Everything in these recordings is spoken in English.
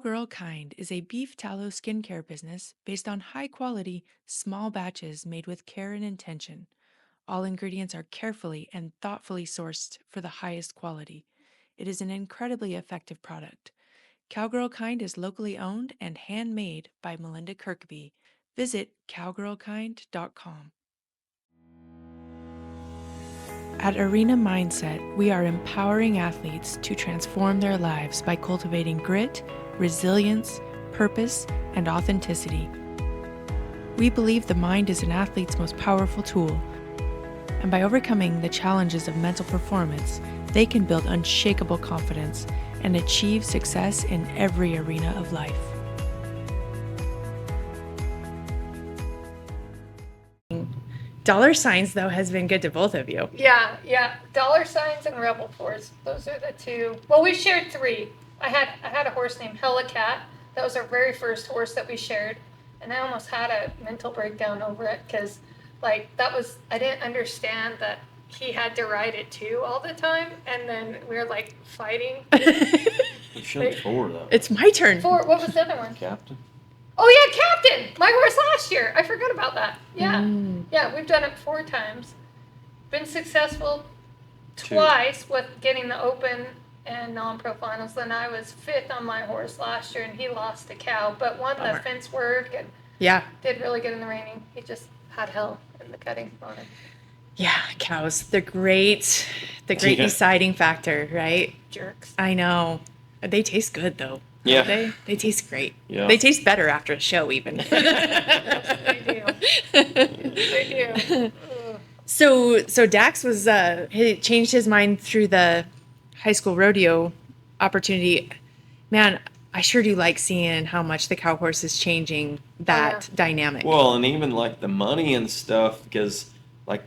Cowgirl Kind is a beef tallow skincare business based on high quality, small batches made with care and intention. All ingredients are carefully and thoughtfully sourced for the highest quality. It is an incredibly effective product. Cowgirl Kind is locally owned and handmade by Melinda Kirkby. Visit cowgirlkind.com. At Arena Mindset, we are empowering athletes to transform their lives by cultivating grit, resilience, purpose, and authenticity. We believe the mind is an athlete's most powerful tool, and by overcoming the challenges of mental performance, they can build unshakable confidence and achieve success in every arena of life. Dollar signs, though, has been good to both of you. Yeah. Dollar signs and Rebel Force. Those are the two. Well, we shared three. I had a horse named Helicat. That was our very first horse that we shared. And I almost had a mental breakdown over it because, I didn't understand that he had to ride it too all the time. And then we were fighting. You showed four, though. It's my turn. What was the other one? Captain. Oh, yeah, Captain! My horse last year. I forgot about that. Yeah. Yeah, we've done it 4 times. Been successful twice with getting the Open and non-pro finals. Then I was 5th on my horse last year, and he lost the cow, but won the fence work and did really good in the reining. He just had hell in the cutting on him. Yeah, cows. They're great. The great deciding factor, right? Jerks. I know. They taste good, though. Yeah. They taste great. Yeah. They taste better after a show, even. They do. So Dax was he changed his mind through the high school rodeo opportunity. Man, I sure do like seeing how much the cow horse is changing that dynamic. Well, and even the money and stuff, because I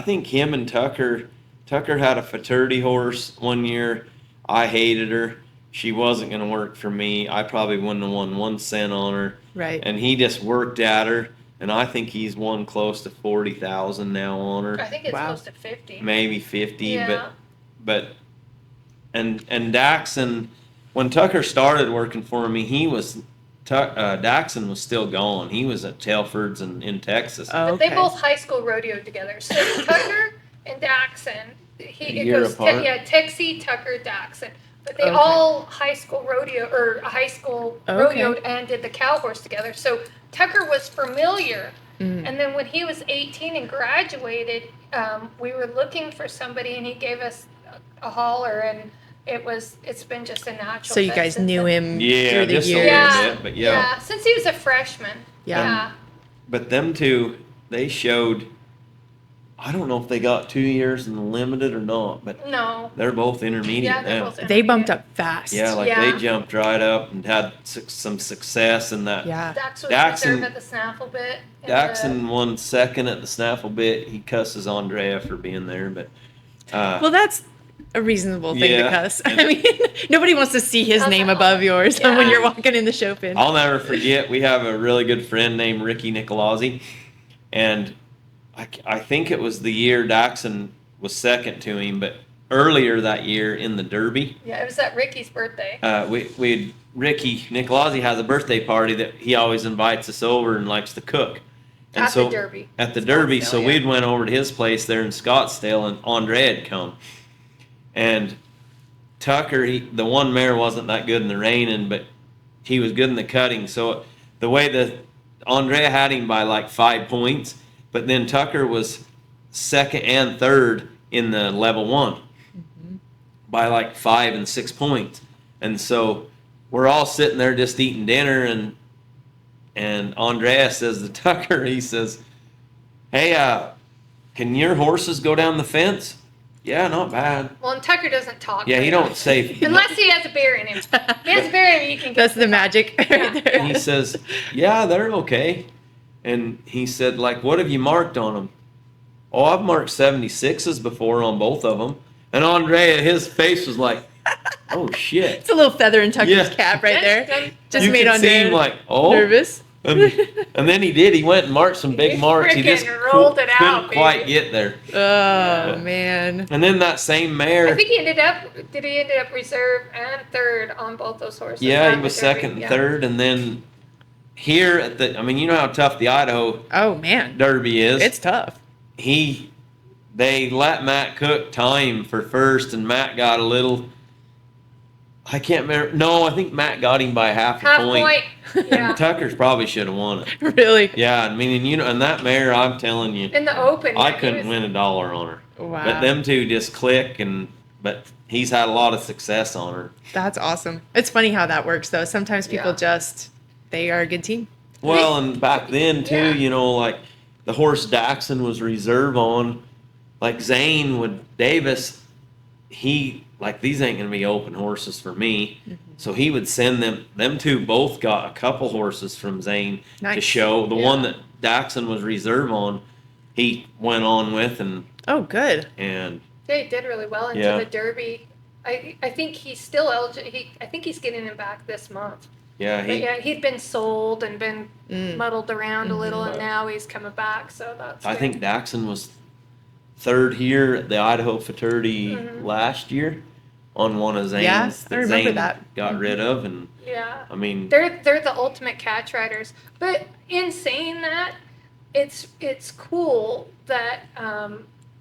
think him and Tucker had a fraternity horse one year. I hated her. She wasn't going to work for me. I probably wouldn't have won 1 cent on her. Right. And he just worked at her, and I think he's won close to $40,000 now on her. I think it's close to 50. Maybe 50, yeah. but Daxon, when Tucker started working for me, Daxon was still going. He was at Telford's in Texas. Oh, but they both high school rodeoed together. So Tucker and Daxon, Texie, Tucker, Daxon. But they all high school rodeoed and did the cow horse together. So Tucker was familiar. And then when he was 18 and graduated, we were looking for somebody, and he gave us a holler, and it's been just a natural. So you guys knew him through the just years. a little bit, but yeah, since he was a freshman. Yeah. But them two, they showed. I don't know if they got 2 years in the limited or not, but no, they're both intermediate now. They bumped up fast. Yeah, they jumped right up and had some success in that. Yeah. Dax was reserved at the snaffle bit. Daxon won 2nd at the snaffle bit. He cusses Andrea for being there, but. Well, that's a reasonable thing to cuss. I mean, nobody wants to see his name above yours when you're walking in the show pen. I'll never forget. We have a really good friend named Ricky Nicolazzi, and I think it was the year Daxon was 2nd to him, but earlier that year in the Derby. Yeah, it was at Ricky's birthday. Ricky Nicolazzi has a birthday party that he always invites us over and likes to cook. And at the Derby. At the Derby, so we'd went over to his place there in Scottsdale, and Andre had come. And Tucker, the one mare wasn't that good in the reining, but he was good in the cutting. So the way that Andrea had him by 5 points, but then Tucker was 2nd and 3rd in the level 1 by 5 and 6 points. And so we're all sitting there just eating dinner, and Andrea says to Tucker, he says, "Hey, can your horses go down the fence?" "Yeah, not bad." Well, and Tucker doesn't talk. Yeah, he don't say. Unless he has a bear in him. If he has a bear in him, you can. That's the magic right there. He says, "Yeah, they're okay." And he said, "What have you marked on them?" "Oh, I've marked 76s before on both of them." And Andrea, his face was like, "Oh shit!" It's a little feather in Tucker's cap right there. Just you made could see him Andrea nervous. And then he did. He went and marked some big marks. He just frickin' rolled it out, couldn't quite baby. get there. Oh, man. And then that same I mare. think he ended up reserve and third on both those horses. Yeah, at he was the Derby. second and Yeah. third. And then here at the, I mean, you know how tough the Idaho Oh, man. Derby is. It's tough. They let Matt Cook time for first, and Matt got a little. I can't remember. No, I think Matt got him by half a point. Yeah. Tucker's probably should have won it. Really? Yeah, I mean, and that mare, I'm telling you, In the open. I yeah, he couldn't win $1 on her. Wow. But them two just click, but he's had a lot of success on her. That's awesome. It's funny how that works, though. Sometimes people they are a good team. Well, and back then too, Yeah. you know, like the horse Daxon was reserve on, like Zane with Davis, these ain't gonna be open horses for me. Mm-hmm. So he would send them two both got a couple horses from Zane to Nice. show. The Yeah. one that Daxon was reserve on, he went on with Oh, good. and They did really well into Yeah. the Derby. I think he's still eligible. I think he's getting him back this month. yeah, But yeah, he'd been sold and been Mm. muddled around a little, Mhm. and now he's coming back. So that's. I good. think Daxon was third here at the Idaho Fraternity Mhm. last year on one of Zane's Yeah, I that remember Zane that. got rid of, and Yeah. I mean, They're the ultimate catch riders. But in saying that, it's cool that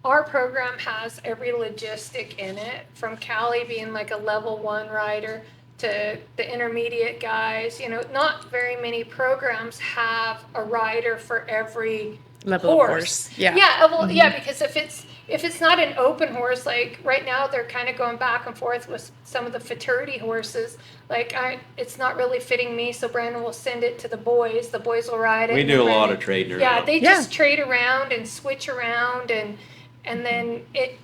our program has every logistic in it, from Callie being like a level 1 rider to the intermediate guys. You know, not very many programs have a rider for every Level of horse. Yeah. Yeah, well, yeah, because if it's not an open horse, like right now they're kind of going back and forth with some of the fraternity horses. Like it's not really fitting me, so Brandon will send it to the boys. The boys will ride it. we and do a then lot Brandon- of trading around. Yeah, they Yeah. just trade around and switch around, and then it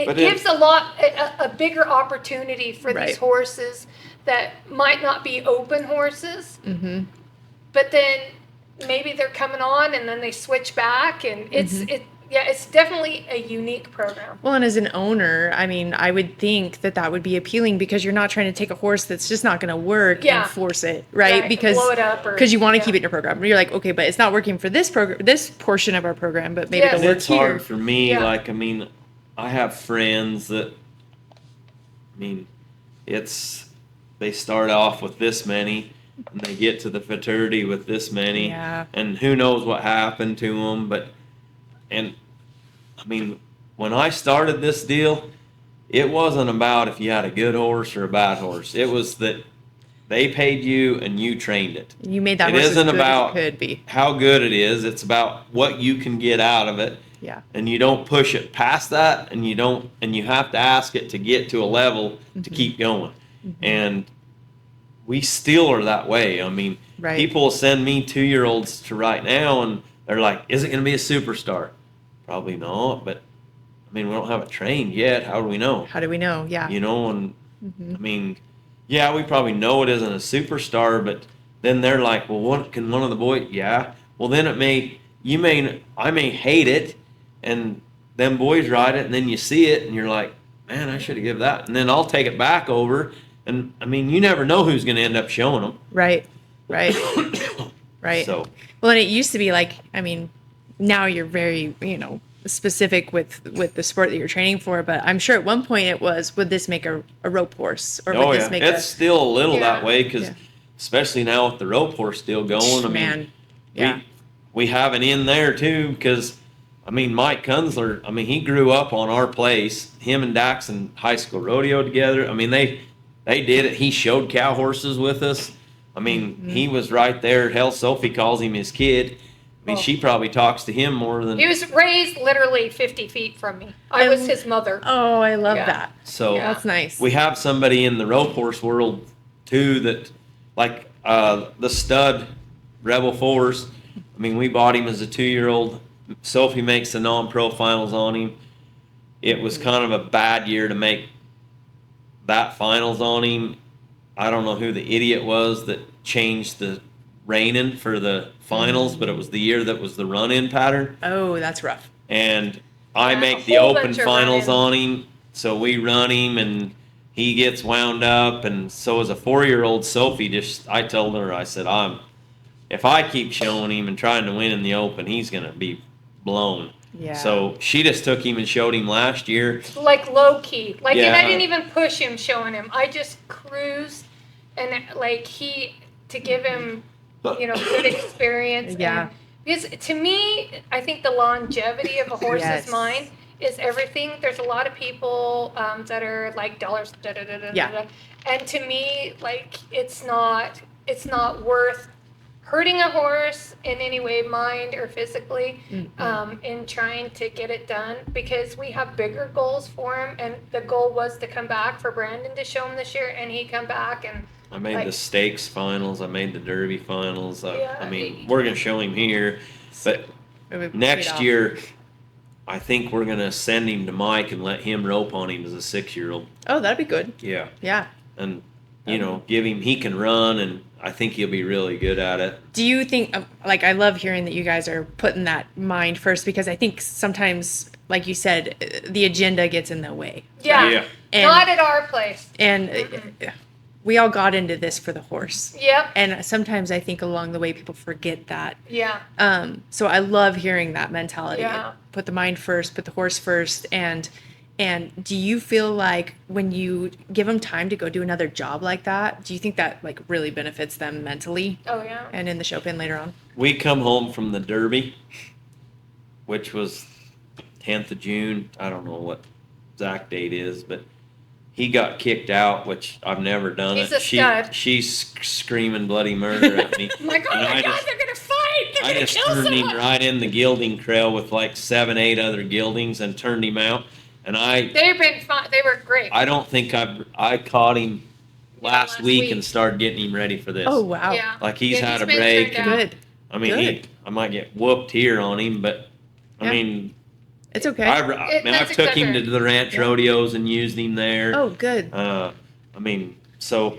But gives a bigger opportunity for Right. these horses that might not be open horses, Mm-hmm. but then maybe they're coming on and then they switch back, and Mm-hmm. it's definitely a unique program. Well, and as an owner, I mean, I would think that would be appealing because you're not trying to take a horse that's just not going to work Yeah. and force it, right? Right, Because blow it up or- you want to yeah. keep it in your program. You're like, okay, but it's not working for this program, this portion of our program, but maybe Yes. it'll work It's here. hard for me. Yeah. Like, I mean, I have friends that, I mean, they start off with this many, and they get to the fraternity with this many, Yeah. and who knows what happened to them. And I mean, when I started this deal, it wasn't about if you had a good horse or a bad horse. It was that they paid you and you trained it. You made that It horse as isn't good about- as it could be. How good it is, it's about what you can get out of it. Yeah. And you don't push it past that, and you have to ask it to get to a level to keep going. And we still are that way. I mean, Right. people send me 2-year-olds to right now, and they're like, "Is it going to be a superstar?" Probably not, but I mean, we don't have it trained yet. How do we know? How do we know? Yeah. You know, and I mean, yeah, we probably know it isn't a superstar, but then they're like, "Well, what can one of the boys?" Yeah. Well, then I may hate it, and them boys ride it, and then you see it, and you're like, "Man, I should have given that," and then I'll take it back over, and I mean, you never know who's going to end up showing them. Right. Right. Right. So Well, and it used to be like, I mean, now you're very, specific with the sport that you're training for, but I'm sure at one point it was, would this make a rope horse? Or would oh this yeah, make it's still a little Yeah. that way because Yeah. especially now with the rope horse still going. I mean, Man. Yeah. we have it in there too because I mean Mike Kunzler. I mean he grew up on our place. Him and Dax in high school rodeo together. I mean they did it. He showed cow horses with us. I mean he was right there. Hell, Sophie calls him his kid. I mean Oh. she probably talks to him more than He was raised literally 50 feet from me. I was his mother. Oh, I love Yeah. that. so. Yeah. That's nice. We have somebody in the rope horse world too that, like the stud Rebel Force. I mean, we bought him as a 2-year-old. Sophie makes the non-pro finals on him. It was kind of a bad year to make that finals on him. I don't know who the idiot was that changed the reining for the finals, but it was the year that was the run-in pattern. Oh, that's rough. And I Yeah, make a the whole open bunch of finals run-ins. on him, so we run him, and he gets wound up. And so as a 4-year-old, Sophie I told her, I said, if I keep showing him and trying to win in the open, he's gonna be blown. Yeah. So she just took him and showed him last year. Like low key. Like, and I Yeah. didn't even push him showing him. I just cruised and like to give him, good experience. Yeah. And, because to me, I think the longevity of a horse's Yes. mind is everything. There's a lot of people that are like dollars, Yeah. and to me, like it's not worth hurting a horse in any way, mind or physically, in trying to get it done, because we have bigger goals for him, and the goal was to come back for Brandon to show him this year, and he come back and. I made the stakes finals. I made the Derby finals. Yeah. I mean, we're gonna show him here, but next year, I think we're gonna send him to Mike and let him rope on him as a 6-year-old. Oh, that'd be good. Yeah, Yeah. and give him. He can run, and I think he'll be really good at it. Do you think, like, I love hearing that you guys are putting that mind first, because I think sometimes, like you said, the agenda gets in the way. Yeah. Yeah. And, Not at our place. And we all got into this for the horse. Yep. And sometimes I think along the way people forget that. Yeah. So I love hearing that mentality. Yeah. Put the mind first, put the horse first. And do you feel like when you give them time to go do another job like that, do you think that like really benefits them mentally Oh yeah. and in the show pen later on? We come home from the Derby, which was 10th of June. I don't know what exact date is, but he got kicked out, which I've never done. He's it. a stud. She's screaming bloody murder at me. I'm like, oh And my I God, just- they're gonna fight. They're I gonna just kill turned him someone. right in the gilding trail with like 7, 8 other gildings and turned him out. And They've been fine. They were great. I don't think I caught him last last week week. and started getting him ready for this. Oh, wow. Yeah. Like he's Yeah, had a been break. turned out. Good. I mean, Good. I might get whooped here on him, but Yeah. I mean, It's okay. I've that's took him exactly to the ranch Yeah. rodeos and used him there. Oh, good. I mean, so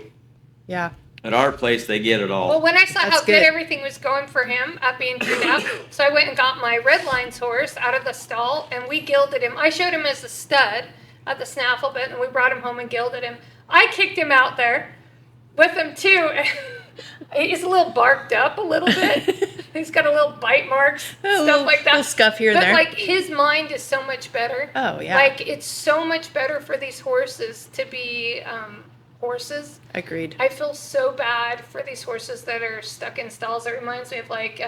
Yeah. at our place they get it all. Well, when I saw That's how good good. everything was going for him at being turned out, so I went and got my Red Lines horse out of the stall, and we gilded him. I showed him as a stud at the snaffle bit, and we brought him home and gilded him. I kicked him out there with him too. He's a little barked up a little bit. He's got a little bite marks, stuff like that. Little scuff here and But there. like his mind is so much better. Oh, yeah. Like it's so much better for these horses to be horses. Agreed. I feel so bad for these horses that are stuck in stalls. It reminds me of like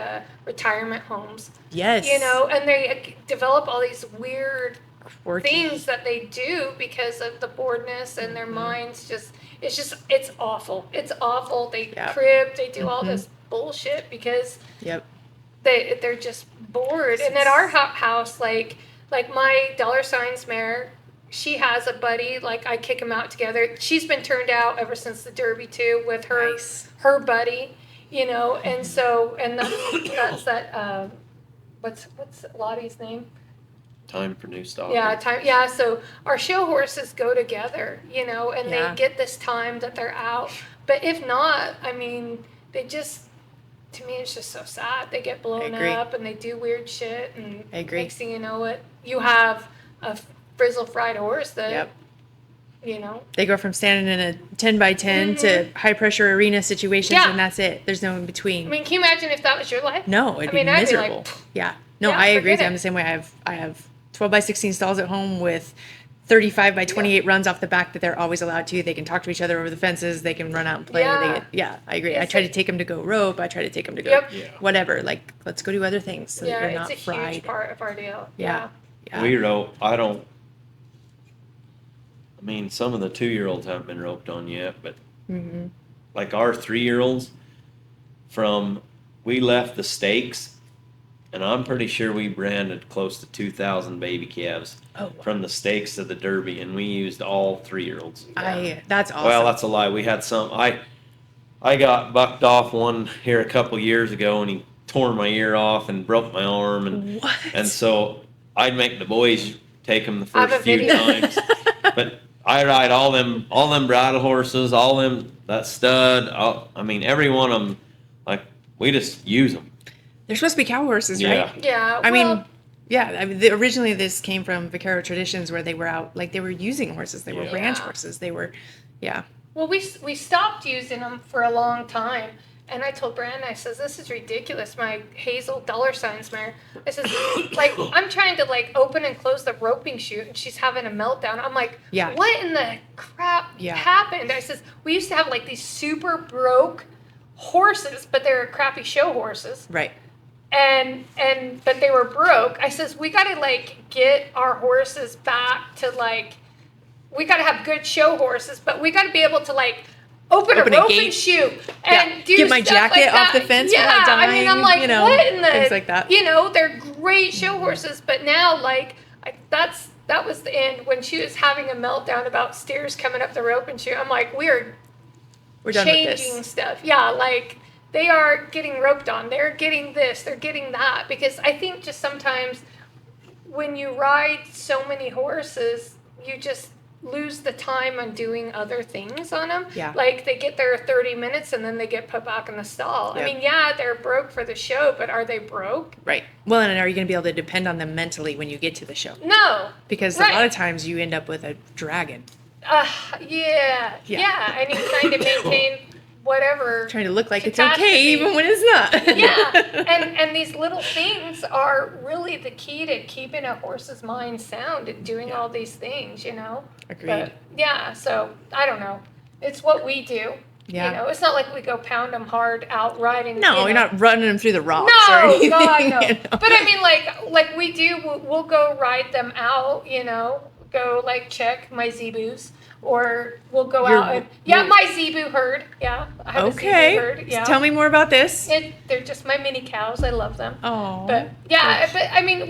retirement homes, Yes. and they develop all these weird Quirky. things that they do because of the boredness and their minds it's awful. It's awful. They Yeah. crib, they do all this bullshit because Yep. they're just bored. And at our house, like my dollar signs mare, she has a buddy. Like I kick them out together. She's been turned out ever since the Derby too with her Nice. her buddy. And so that's that. What's Lottie's name? Time for new stock. Yeah, time. Yeah, so our show horses go together, and Yeah. they get this time that they're out. But if not, I mean, they just, to me, it's just so sad. They get blown agree. up and they do weird shit, and I agree. next thing you know it, you have a frizzle fried horse that, Yep. you know. They go from standing in a 10 by 10 to high pressure arena situations, Yeah. and that's it. There's no in between. I mean, can you imagine if that was your life? No, it'd I mean, be I'd be miserable. like, Yeah. No, yeah, I agree forget with you. it. I'm the same way. I have 12 by 16 stalls at home with 35 by 28 runs off the back that they're always allowed to. They can talk to each other over the fences. They can run out and play. Yeah. I agree. I It's try a- to take them to go rope. I try to take them to go Yep. Yeah. whatever. Like, let's go do other things so that Yeah, you're not it's a fried. huge part of our deal. Yeah. Yeah. We rope. I mean, some of the 2-year-olds haven't been roped on yet, but Mm-hmm. like our 3-year-olds, we left the stakes, and I'm pretty sure we branded close to 2,000 baby calves Oh, wow. from the stakes to the Derby, and we used all 3-year-olds. That's awesome. Well, that's a lie. We had some. I got bucked off one here a couple years ago, and he tore my ear off and broke my arm, and What? and so I'd make the boys take them the I have first a few video. times, but I ride all them bridle horses, all them that stud. I mean, every one of them. Like we just use them. They're supposed to be cow horses, Yeah. right? Yeah. I well, mean, yeah. I mean, originally this came from Vaquero traditions where they were out, like they were using horses. They were Yeah. ranch horses. They were, yeah. Well, we stopped using them for a long time, And I told Brandon, I says, this is ridiculous, my Hazel $signs mare. I says, like, I'm trying to, like, open and close the roping chute, and she's having a meltdown. I'm like, Yeah. what in the crap happened? I says, we used to have, like, these super broke horses, but they were crappy show horses. Right. But they were broke. I says, we got to, like, get our horses back to, like, we got to have good show horses, but we got to be able to, like, open a roping chute and do get my stuff jacket like off that. the fence Yeah, without dying, I mean, I'm like, what in the, things like that. you know, they're great show horses, but now, like, that was the end when she was having a meltdown about steers coming up the roping chute. I'm like, we're done with changing this. stuff. Yeah, like, they are getting roped on. They're getting this. They're getting that. Because I think just sometimes when you ride so many horses, you just lose the time on doing other things on them. Yeah. Like, they get there 30 minutes and then they get put back in the stall. Yep. I mean, yeah, they're broke for the show, but are they broke? Right. Well, and are you going to be able to depend on them mentally when you get to the show? No. Because Right. a lot of times you end up with a dragon. Yeah. And you're trying to maintain whatever. Trying to look like it's capacity. okay even when it's not. Yeah, and these little things are really the key to keeping a horse's mind sound and doing all these things, you know. Agreed. But, yeah, so I don't know. It's what we do. Yeah. You know, it's not like we go pound them hard out riding. No, you know. you're not running them through the rocks or No, anything. God, no. you know? But I mean, like we do. We'll go ride them out. You know, go like check my zebus. Or we'll go out and my zebu herd. Yeah, I have a zebu herd. Yeah. Tell me more about this. They're just my mini cows. I love them. Oh. But but I mean,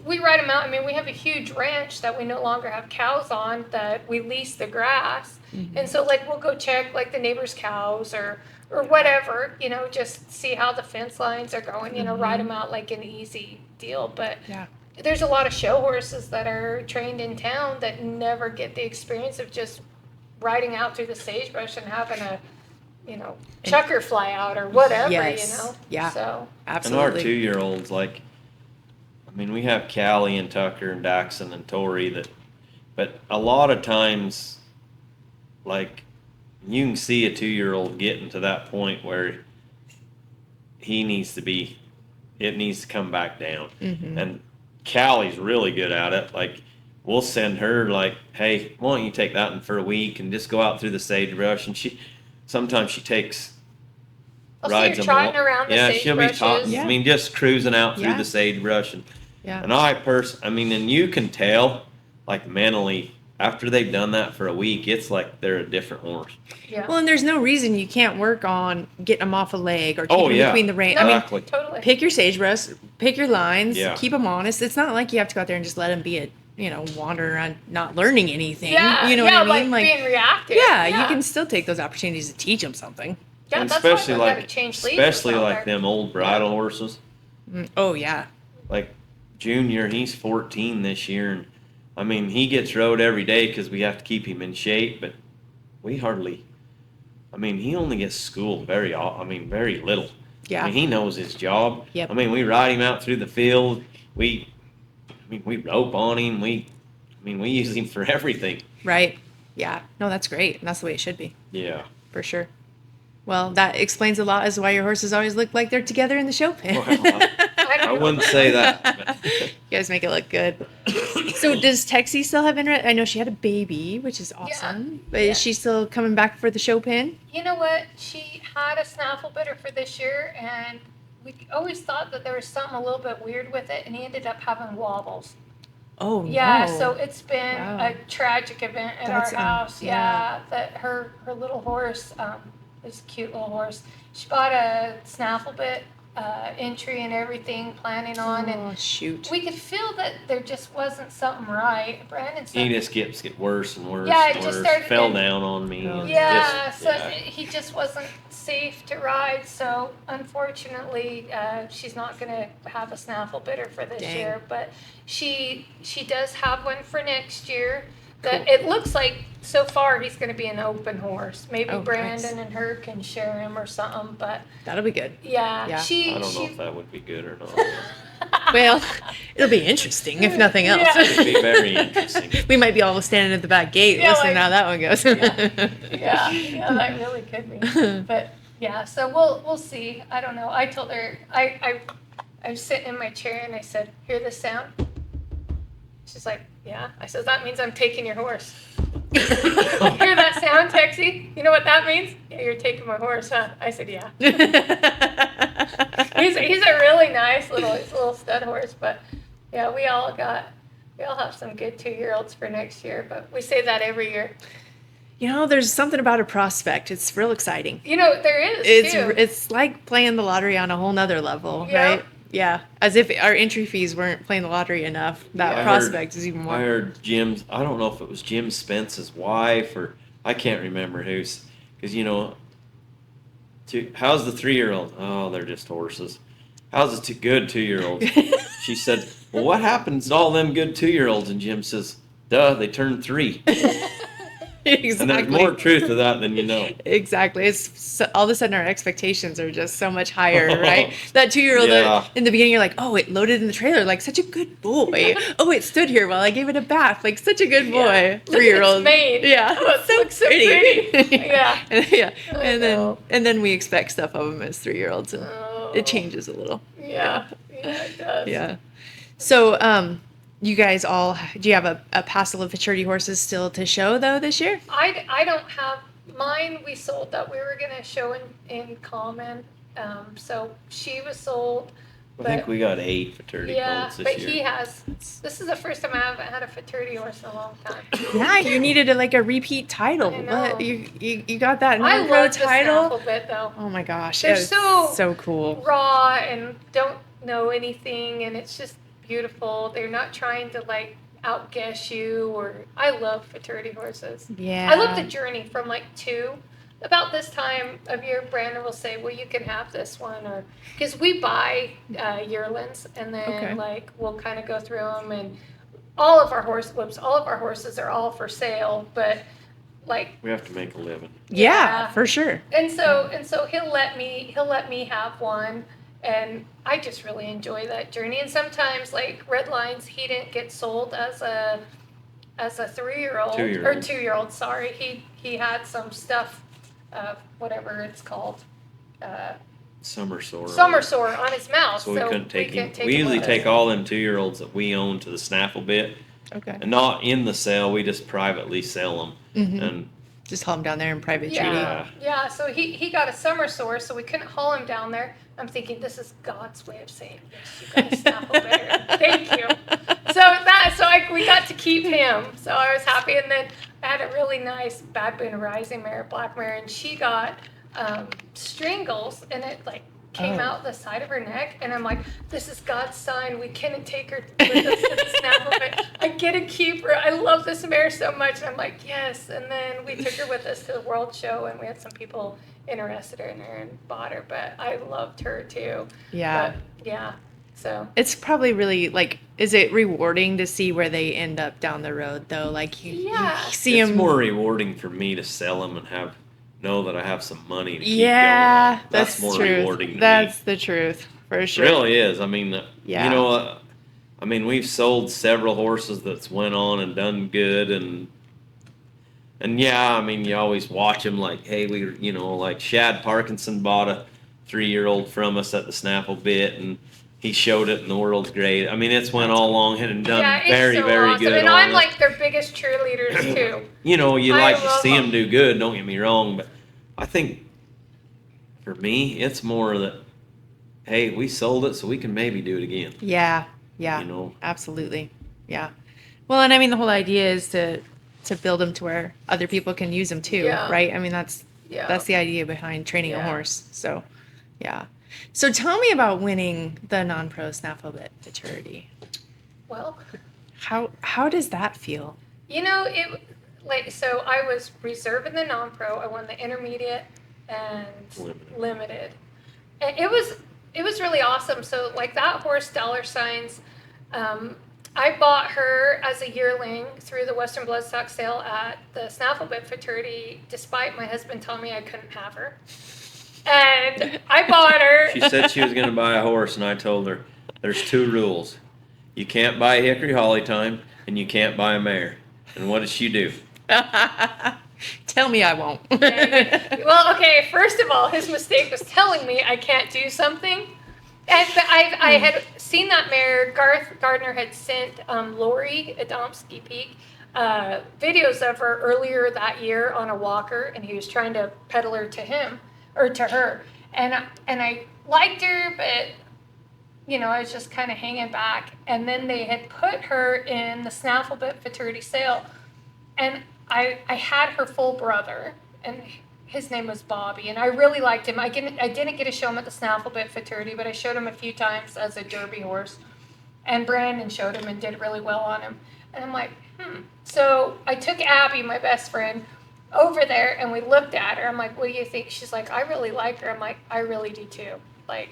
we ride them out. I mean, we have a huge ranch that we no longer have cows on that we lease the grass, and so like we'll go check like the neighbor's cows or whatever. You know, just see how the fence lines are going. You know, ride them out like an easy deal. But there's a lot of show horses that are trained in town that never get the experience of just riding out through the sagebrush and having a, you know, chucker fly out or whatever, you know? Yeah. So. Absolutely. And our 2-year-olds, like, I mean, we have Callie and Tucker and Daxon and Tori but a lot of times, like, you can see a 2-year-old getting to that point where it needs to come back down. Mm-hmm. And Callie's really good at it. Like, we'll send her like, hey, why don't you take that one for a week and just go out through the sagebrush? And sometimes she takes rides so you're them. trotting around the she'll be sagebrushes. I mean, just cruising out through the sagebrush and and and you can tell, like, mentally after they've done that for a week, it's like they're a different horse. Yeah. Well, and there's no reason you can't work on getting them off a leg or keeping them between the reins. No, I mean, exactly. Totally. pick your sagebrush, pick your lines, Yeah. keep them honest. It's not like you have to go out there and just let them be wander around not learning anything. Yeah. You know what I mean? Like being reactive. Yeah, you can still take those opportunities to teach them something. Yeah, And that's especially why I like gotta change leaders especially out like there. them old bridle horses. Oh, yeah. Like Junior, he's 14 this year, and I mean, he gets rode every day because we have to keep him in shape, but we hardly. I mean, he only gets schooled very little. Yeah. I mean, he knows his job. Yep. I mean, we ride him out through the field. We rope on him. We use him for everything. Right. Yeah. No, that's great. And that's the way it should be, Yeah. for sure. Well, that explains a lot as to why your horses always look like they're together in the show pen. Well, I wouldn't say that. but- You guys make it look good. So does Texie still have interest? I know she had a baby, which is awesome. But is she still coming back for the show pen? You know what? She had a snaffle bitter for this year, and we always thought that there was something a little bit weird with it, and he ended up having wobbles. Oh, Yeah, no. so it's been Wow. a tragic event at That's, our house. yeah. That her little horse, this cute little horse, she bought a snaffle bit entry and everything, planning on, and Oh, shoot. we could feel that there just wasn't something right. Brandon said, He just get worse and worse. Yeah, and it just worse. started Fell getting- down on me. Oh. and yeah, just- so he just wasn't safe to ride. So unfortunately, she's not going to have a snaffle bitter for this Dang. year. But she does have one for next year. That Cool. it looks like so far he's going to be an open horse. Maybe Oh, Brandon nice. and her can share him or something. But That'll be good. yeah, Yeah. she I don't know she if that would be good or not. Well, it'll be interesting, if nothing else. Yeah. It'd be very interesting. We might be all standing at the back gate Yeah, listening like- to how that one goes. yeah, that really could be. But Yeah, so we'll see. I don't know. I told her I was sitting in my chair and I said, "Hear this sound?" She's like, "Yeah." I said, "That means I'm taking your horse." Hear that sound, Texie? You know what that means? Yeah, you're taking my horse, huh? I said, "Yeah." He's a really nice little stud horse, but yeah, we all have some good 2-year-olds for next year, but we say that every year. There's something about a prospect. It's real exciting. There is too. It's like playing the lottery on a whole nother level, Yeah. right? Yeah. As if our entry fees weren't playing the lottery enough. That Yeah. prospect is even more. I heard Jim's. I don't know if it was Jim Spence's wife or I can't remember who's. Because how's the 3-year-old? Oh, they're just horses. How's the good 2-year-olds? She said, "Well, what happens to all them good 2-year-olds?" And Jim says, "Duh, they turn 3." Exactly. And there's more truth to that than you know. Exactly. It's all of a sudden our expectations are just so much higher, right? That 2-year-old in the beginning, you're like, "Oh, it loaded in the trailer, like such a good boy. Oh, it stood here while I gave it a bath, like such a good boy." Yeah. 3-year-old, made. yeah, Oh, it looks so pretty. Yeah. yeah. I know. And then we expect stuff of them as 3-year-olds, and it changes a little. Yeah, it does. Yeah. So, you guys all, do you have a passel of maturity horses still to show though this year? I don't have mine. We sold that we were gonna show in common. So she was sold. I think we got 8 fraternity colts this year. But he has. This is the first time I haven't had a fraternity horse in a long time. Yeah, you needed a repeat title. I know. But you got that I non-pro love title. the snaffle bit though. Oh my gosh, They're it was so cool. raw and don't know anything, and it's just beautiful. They're not trying to outguess you, or I love fraternity horses. Yeah. I love the journey from 2. About this time of year, Brandon will say, "Well, you can have this one," or because we buy yearlings, and then we'll kind of go through them, and all of our horses are all for sale, but we have to make a living. Yeah, for sure. And so he'll let me have one. And I just really enjoy that journey. And sometimes, Red Lines, he didn't get sold as a 3-year-old or 2-year-old. Sorry, he had some stuff, whatever it's called, Summer sore on his mouth. So we couldn't take him. We usually take all them 2-year-olds that we own to the snaffle bit. Okay. And not in the sale. We just privately sell them. Mm-hmm. And just haul him down there in private treaty. Yeah. So he got a summer sore, so we couldn't haul him down there. I'm thinking this is God's way of saying yes. You got a snaffle bear. Thank you. We got to keep him. So I was happy. And then I had a really nice Bad Boon Rising mare, black mare, and she got strangles, and it came out the side of her neck, and I'm like, this is God's sign. We couldn't take her with us to the snaffle bit. I get to keep her. I love this mare so much. And I'm like, yes. And then we took her with us to the World Show, and we had some people interested in her and bought her, but I loved her too. Yeah. But, yeah. So it's probably really is it rewarding to see where they end up down the road though? You see them. It's more rewarding for me to sell them and know that I have some money to keep going. That's more rewarding to That's me. The truth, for sure. It really is. I mean, we've sold several horses that's went on and done good, and you always watch them hey, Shad Parkinson bought a 3-year-old from us at the snaffle bit, and he showed it, and the world's great. I mean, it's went all along and done very, so very awesome. good. And I'm their biggest cheerleaders too. You like to see them do good. Don't get me wrong, but I think for me, it's more that, hey, we sold it, so we can maybe do it again. Yeah. Absolutely. Yeah. Well, and the whole idea is to build them to where other people can use them too, right? That's the idea behind training a horse. So, yeah. So tell me about winning the non-pro snaffle bit maturity. Well, how does that feel? So I was reserve in the non-pro. I won the intermediate and limited. And it was really awesome. So that horse, Dollar Signs, I bought her as a yearling through the Western Bloodstock sale at the snaffle bit fraternity, despite my husband telling me I couldn't have her. And I bought her. She said she was going to buy a horse, and I told her, there's 2 rules. You can't buy Hickory Holly Time, and you can't buy a mare. And what did she do? Tell me I won't. Well, okay, first of all, his mistake was telling me I can't do something. And I had seen that mare. Garth Gardner had sent Lori Adomsky Peak videos of her earlier that year on a walker, and he was trying to pedal her to him or to her. And I liked her, but I was just kind of hanging back. And then they had put her in the Snafflebit Futurity sale, and I had her full brother, and his name was Bobby, and I really liked him. I didn't get to show him at the Snafflebit Futurity, but I showed him a few times as a Derby horse. And Brandon showed him and did really well on him. And I'm like, So I took Abby, my best friend, over there, and we looked at her. I'm like, what do you think? She's like, I really like her. I'm like, I really do too. Like,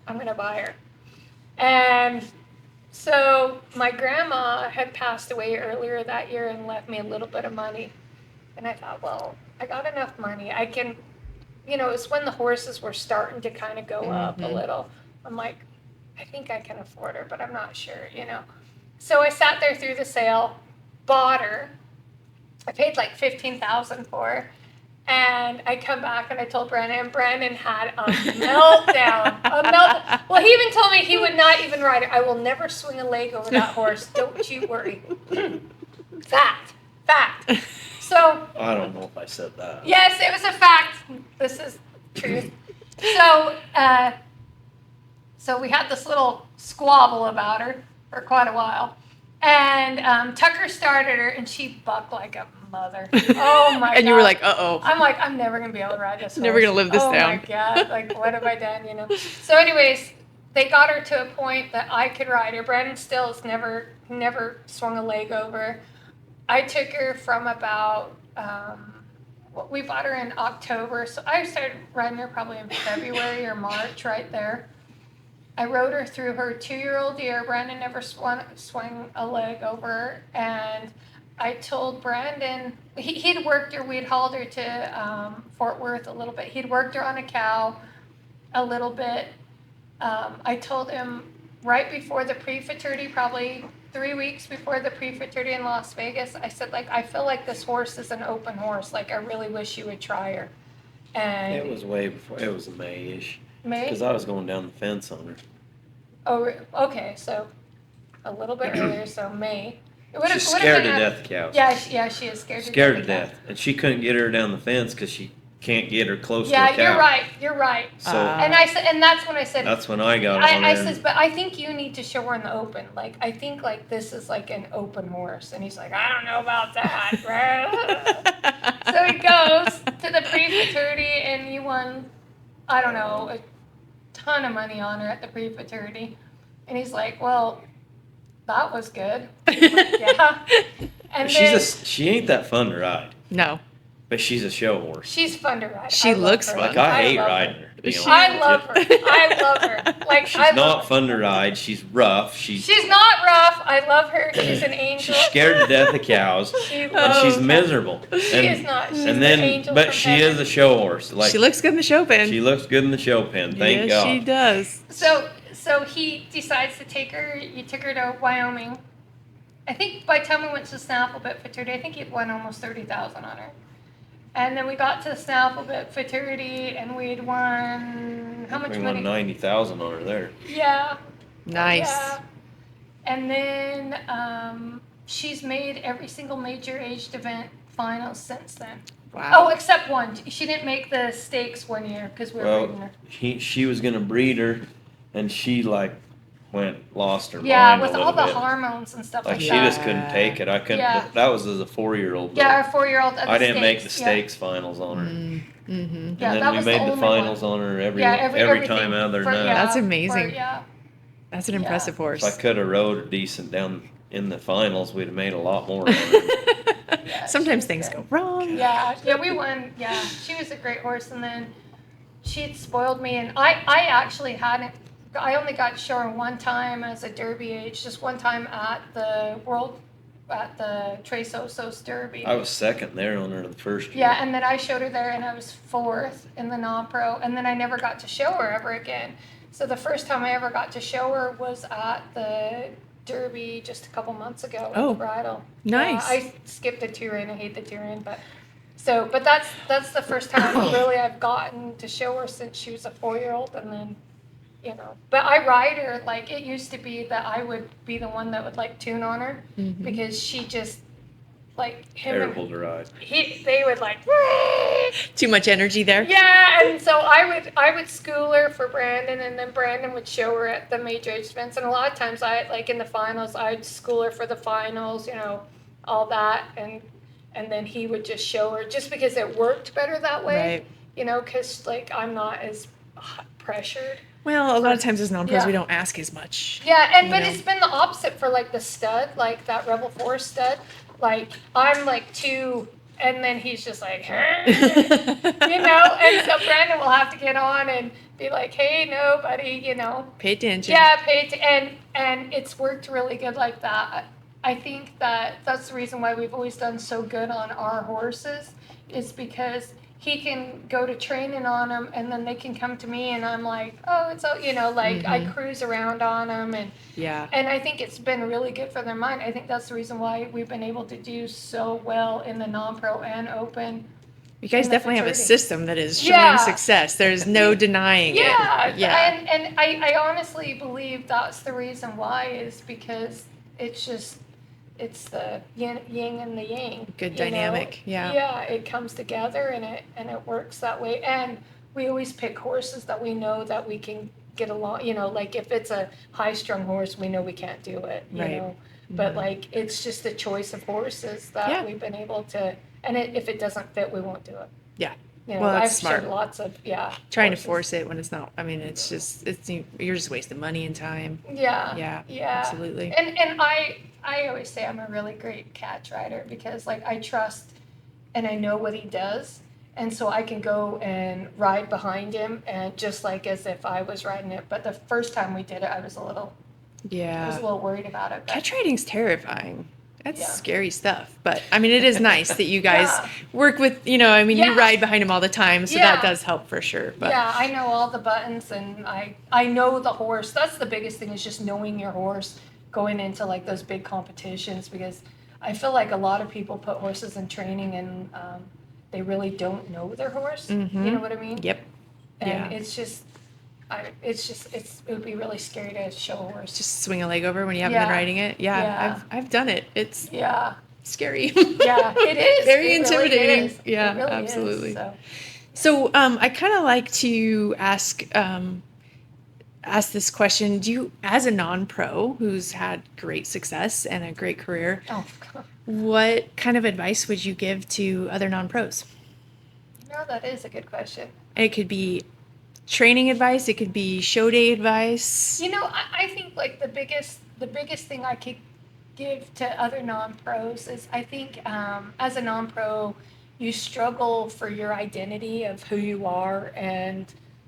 I'm going to buy her. And so my grandma had passed away earlier that year and left me a little bit of money. And I thought, well, I got enough money. I can, it's when the horses were starting to kind of go up a little. I'm like, I think I can afford her, but I'm not sure, So I sat there through the sale, bought her. I paid like $15,000 for her. And I come back and I told Brandon, and Brandon had a meltdown. Well, he even told me he would not even ride her. I will never swing a leg over that horse. Don't you worry. Fact. So. I don't know if I said that. Yes, it was a fact. This is truth. So we had this little squabble about her for quite a while. And Tucker started her, and she bucked like a mother. Oh, my God. And you were like, uh-oh. I'm like, I'm never going to be able to ride this horse. Never going to live this down. Oh, my God. Like, what have I done, So anyways, they got her to a point that I could ride her. Brandon Stills never swung a leg over. I took her from about, we bought her in October. So I started riding her probably in February or March, right there. I rode her through her 2-year-old year. Brandon never swung a leg over. And I told Brandon, he'd worked her, we'd hauled her to Fort Worth a little bit. He'd worked her on a cow a little bit. I told him right before the pre-futurity, probably 3 weeks before the pre-futurity in Las Vegas, I said, I feel like this horse is an open horse. Like, I really wish you would try her. And it was way before. It was May-ish. May? Because I was going down the fence on her. Oh, okay. So a little bit earlier, so May. She's scared to death of cows. Yeah, she is scared to death. And she couldn't get her down the fence because she can't get her close to a cow. Yeah, you're right. So, and I said, and that's when I said. That's when I got on I her. said, but I think you need to show her in the open. Like, I think this is like an open horse. And he's like, I don't know about that. So he goes to the pre-futurity, and he won, I don't know, a ton of money on her at the pre-futurity. And he's like, well, that was good. Like, yeah. And she ain't that fun to ride. No. But she's a show horse. She's fun to ride. She looks fun. Like, I hate riding her. To be honest I love her. Like, she's not fun to ride. She's rough. She's not rough. I love her. She's an angel. She's scared to death of cows. And she's miserable. She is not. She's and then, an angel but she is a show horse. Like, she looks good in the show pen. She looks good in the show pen. Thank God. She does. So he decides to take her. He took her to Wyoming. I think by the time we went to Snafflebit Futurity, I think he'd won almost $30,000 on her. And then we got to the Snafflebit Futurity, and we'd won how much money? We won $90,000 on her there. Yeah. Nice. Yeah. And then she's made every single major aged event final since then. Wow. Oh, except one. She didn't make the stakes one year because we were breeding her. She was gonna breed her, and she lost her mind. Yeah, with a all little the bit. hormones and stuff like She that. just couldn't take it. I couldn't. Yeah. That was as a 4-year-old. Yeah, our 4-year-old. I didn't make the stakes finals on her. Mm-hmm. And Yeah, then that we was made the the only finals one. on her every everything time out of their nut. That's amazing. That's an impressive horse. If I could have rode her decent down in the finals, we'd have made a lot more on her. Sometimes things go wrong. Yeah, we won. Yeah, she was a great horse, and then she'd spoiled me, and I actually hadn't. I only got to show her one time as a Derby age, just one time at the Tres Osos Derby. I was second there on her the first year. Yeah, and then I showed her there, and I was 4th in the non-pro, and then I never got to show her ever again. So the first time I ever got to show her was at the Derby just a couple months ago. Oh, the bridal. nice. I skipped the 2-rein. I hate the 2-rein, but So, but that's the first time really I've gotten to show her since she was a 4-year-old, and then, but I ride her, like, it used to be that I would be the one that would, like, tune on her, because she just, like, Terrible to ride. they would, like, Too much energy there. yeah, and so I would school her for Brandon, and then Brandon would show her at the major age events, and a lot of times like in the finals, I'd school her for the finals, all that, and then he would just show her, just because it worked better that way, Right. because, like, I'm not as pressured. Well, a lot of times as non-pros, Yeah. we don't ask as much. Yeah, you but know. it's been the opposite for, like, the stud, like that Rebel Force stud. Like, I'm like too, and then he's just like, and so Brandon will have to get on and be like, hey, no, buddy, Pay attention. Yeah, and it's worked really good like that. I think that's the reason why we've always done so good on our horses, is because he can go to training on them, and then they can come to me, and I'm like, oh, it's all, like, I cruise around on them, and Yeah. and I think it's been really good for their mind. I think that's the reason why we've been able to do so well in the non-pro and open. You guys in the definitely have a fraternity. system that is showing Yeah. success. There's no denying Yeah, it. Yeah. and I honestly believe that's the reason why, is because it's the yin and the yang. Good dynamic. Yeah. Yeah, it comes together, and it works that way. And we always pick horses that we know that we can get along. Like, if it's a high-strung horse, we know we can't do it. Right. But, like, it's just a choice of horses that we've been able to. And if it doesn't fit, we won't do it. Yeah. Well, Well, that's I've smart. showed lots of Trying horses. to force it when it's not. I mean, you're just wasting money and time. Yeah. Yeah. Absolutely. And I always say I'm a really great catch rider, because, like, I trust and I know what he does, and so I can go and ride behind him, and just like as if I was riding it. But the first time we did it, I was a little worried about it. But Catch riding's terrifying. That's Yeah. scary stuff. But I mean, it is nice that you guys Yeah. work with, you Yeah. ride behind him all the time. So Yeah. that does help for sure. But yeah, I know all the buttons, and I know the horse. That's the biggest thing, is just knowing your horse going into, like, those big competitions, because I feel like a lot of people put horses in training, and they really don't know their horse. You know what I mean? Yep. And Yeah. it would be really scary to show a horse. Just swing a leg over when you haven't been Yeah. riding it. Yeah. Yeah. I've done it. It's Yeah, scary. yeah, it is. Very It really intimidating. is. Yeah, It really absolutely. Is, so. So I kind of like to ask this question. Do you, as a non-pro who's had great success and a great career, Oh, God. what kind of advice would you give to other non-pros? No, that is a good question. It could be training advice. It could be show day advice. I think, like, the biggest thing I could give to other non-pros is, I think, as a non-pro, you struggle for your identity of who you are and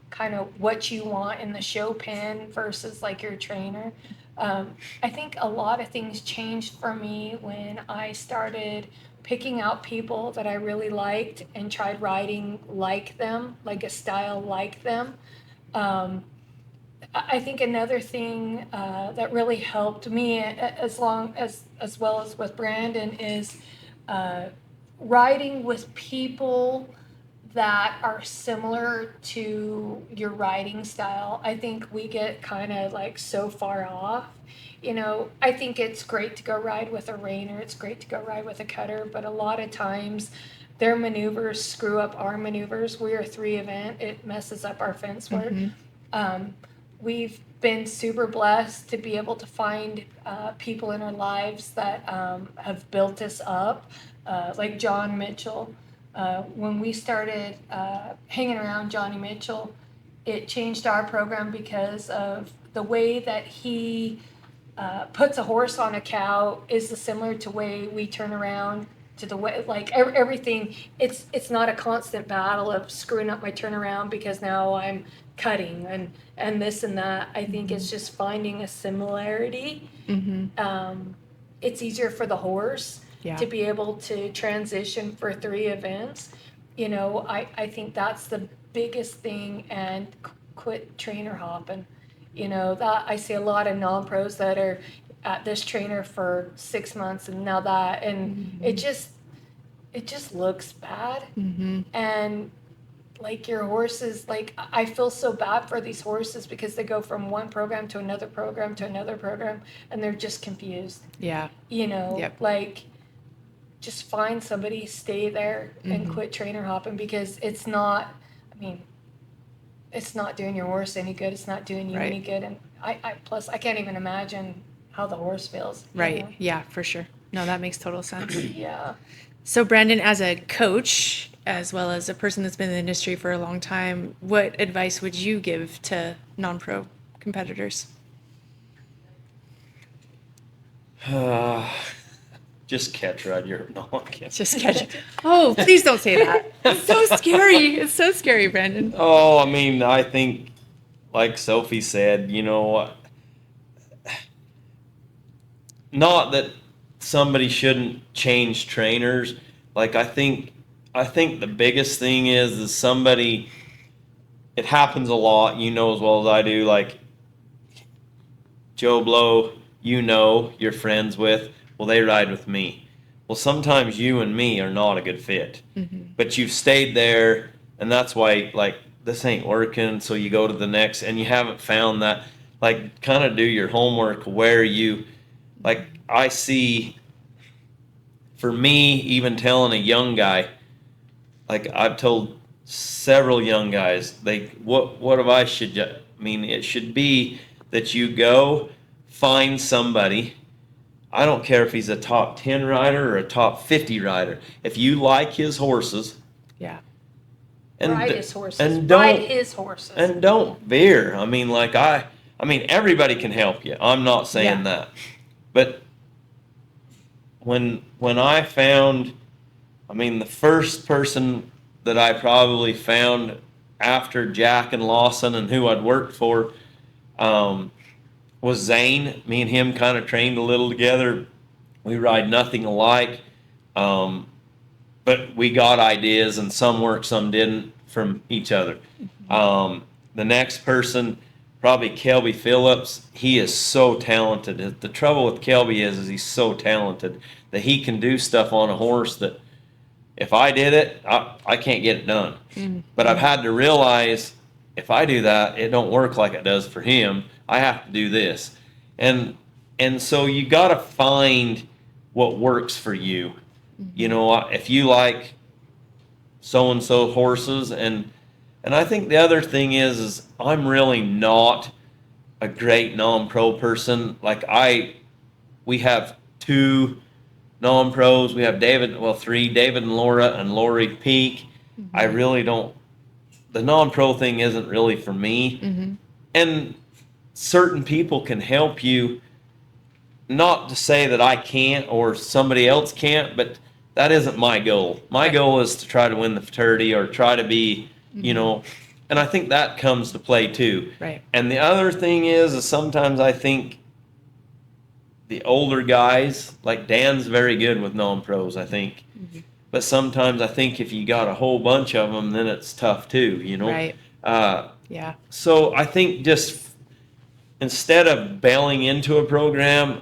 kind of what you want in the show pen versus, like, your trainer. I think a lot of things changed for me when I started picking out people that I really liked and tried riding like them, like a style like them. I think another thing that really helped me, as well as with Brandon, is riding with people that are similar to your riding style. I think we get kind of, like, so far off. I think it's great to go ride with a reiner. It's great to go ride with a cutter, but a lot of times their maneuvers screw up our maneuvers. We're a 3 event. It messes up our fence work. We've been super blessed to be able to find people in our lives that have built us up, like John Mitchell. When we started hanging around Johnny Mitchell, it changed our program because of the way that he puts a horse on a cow is similar to the way we turn around, to the way, like, everything. It's not a constant battle of screwing up my turnaround because now I'm cutting and this and that. I think it's just finding a similarity. It's easier for the horse to be able to transition for 3 events. I think that's the biggest thing, and quit trainer hopping. That I see a lot of non-pros that are at this trainer for 6 months and now that, and it just, it just looks bad. Mm-hmm. And like your horses, like I feel so bad for these horses because they go from one program to another program to another program and they're just confused. Yeah. You know, Yep. like just find somebody, stay there and quit trainer hopping because it's not, I mean, it's not doing your horse any good. It's not doing you Right. any good. And plus I can't even imagine how the horse feels. you Right. know? Yeah, for sure. No, that makes total sense. Yeah. So, Brandon, as a coach, as well as a person that's been in the industry for a long time, what advice would you give to non-pro competitors? Just catch ride your no, I'm kidding. Just catch it. Oh, please don't say that. It's so scary. It's so scary, Brandon. Oh, I mean, I think, like Sophie said, you know, not that somebody shouldn't change trainers. Like I think the biggest thing is somebody. It happens a lot, you know as well as I do. Like Joe Blow, you know, you're friends with. Well, they ride with me. Well, sometimes you and me are not a good fit, but you've stayed there, and that's why like this ain't working. So you go to the next, and you haven't found that. Like, kind of do your homework where you, like I see. For me, even telling a young guy, like I've told several young guys, what if I should? I mean, it should be that you go find somebody. I don't care if he's a top 10 rider or a top 50 rider. If you like his horses, Yeah. Ride his horses. and Ride don't his horses. and don't veer. I mean, like I mean, everybody can help you. I'm not saying Yeah. that, but when I found, I mean, the first person that I probably found after Jack and Lawson and who I'd worked for was Zane. Me and him kind of trained a little together. We ride nothing alike, but we got ideas, and some worked, some didn't, from each other. The next person, probably Kelby Phillips. He is so talented. The trouble with Kelby is he's so talented that he can do stuff on a horse that if I did it, I can't get it done. But I've had to realize if I do that, it don't work like it does for him. I have to do this. And so you got to find what works for you. You know, if you like so-and-so horses, and I think the other thing is I'm really not a great non-pro person. Like we have 2 non-pros. We have three, David and Laura and Lori Peak. I really don't, the non-pro thing isn't really for me. And certain people can help you, not to say that I can't or somebody else can't, but that isn't my goal. My goal is to try to win the fraternity or try to be, you know, and I think that comes to play too. Right. And the other thing is sometimes I think the older guys, like Dan's very good with non-pros, I think. But sometimes I think if you got a whole bunch of them, then it's tough too, you know? Right. Yeah. So I think just instead of bailing into a program,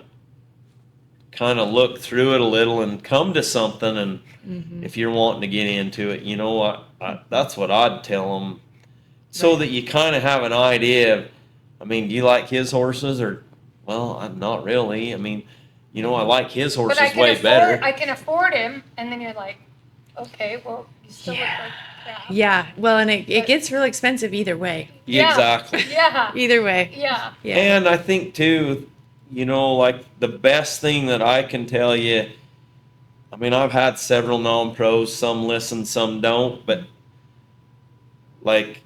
kind of look through it a little and come to something. And if you're wanting to get into it, you know what? That's what I'd tell them, so that you kind of have an idea of, I mean, do you like his horses or, well, I'm not really. I mean, you know, I like his horses way better. I can afford him, and then you're like, okay, well, you still look like crap. Yeah. Well, and it gets real expensive either way. Yeah. Exactly. Yeah. Either way. Yeah. Yeah. And I think too, you know, like the best thing that I can tell you, I mean, I've had several non-pros, some listen, some don't, but like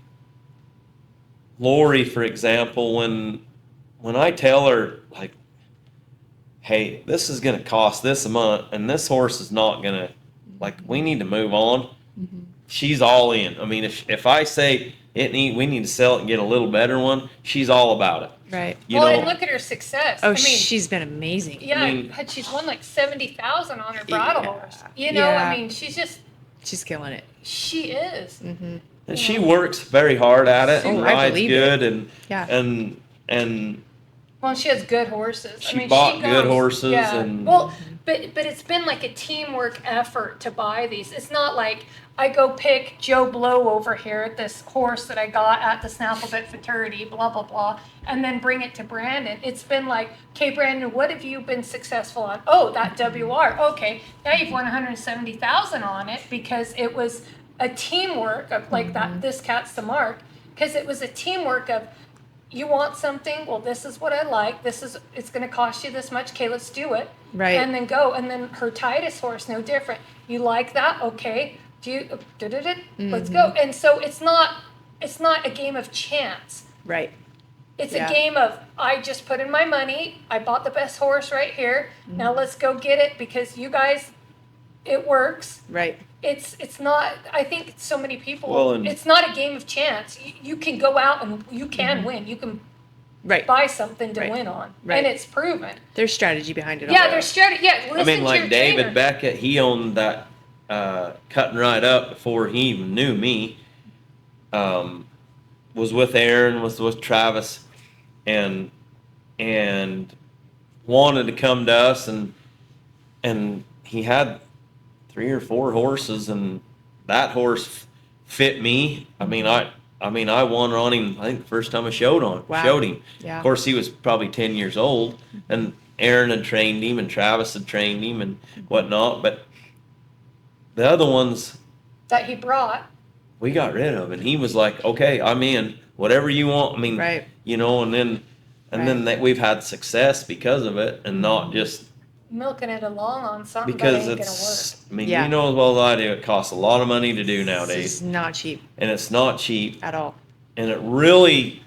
Lori, for example, when I tell her, like, hey, this is going to cost this a month, and this horse is not going to, like, we need to move on, she's all in. I mean, if I say we need to sell it and get a little better one, she's all about it. Right. You Well, know, and look at her success. Oh, I mean, she's been amazing. yeah, I mean- she's won like 70,000 on her bridle Yeah. horse. You know, Yeah. I mean, she's killing it. she is. and she works very hard at it Oh, and I rides believe good it. and Yeah. and Well, she has good horses. She bought good horses and- well, but it's been like a teamwork effort to buy these. It's not like I go pick Joe Blow over here, this horse that I got at the Snafflebit Fraternity, blah blah blah, and then bring it to Brandon. It's been like, okay, Brandon, what have you been successful on? Oh, that WR. Okay, now you've won 170,000 on it because it was a teamwork of like that. This cat's the mark because it was a teamwork of. You want something? Well, this is what I like. It's going to cost you this much. Okay, let's do it. Right. And then go. And then her Titus horse, no different. You like that? Okay. Let's go. And so it's not a game of chance. Right. It's a game of, I just put in my money. I bought the best horse right here. Now let's go get it because you guys, it works. Right. It's not, I think so many people, Well, and- it's not a game of chance. You can go out and you can win. You can Right. buy something to Right. win on. Right. And it's proven. There's strategy behind it all. Yeah, there's strategy. Yeah, listen I mean, to like your David trainer. Beckett, he owned that Cutting Right Up before he even knew me. Was with Aaron, was with Travis, and wanted to come to us, and he had 3 or 4 horses, and that horse fit me. I mean, I won on him. I think the first time I showed him. Yeah. Of course, he was probably 10 years old, and Aaron had trained him, and Travis had trained him, and whatnot. But the other ones that he brought. we got rid of, and he was like, "Okay, I'm in. Whatever you want." I mean, Right. you know, and then we've had success because of it, and not just Milking it along on something because that ain't gonna work. it's. I mean, Yeah. you know as well as I do, it costs a lot of money to do It's nowadays, not cheap and it's not cheap, at all. and it really.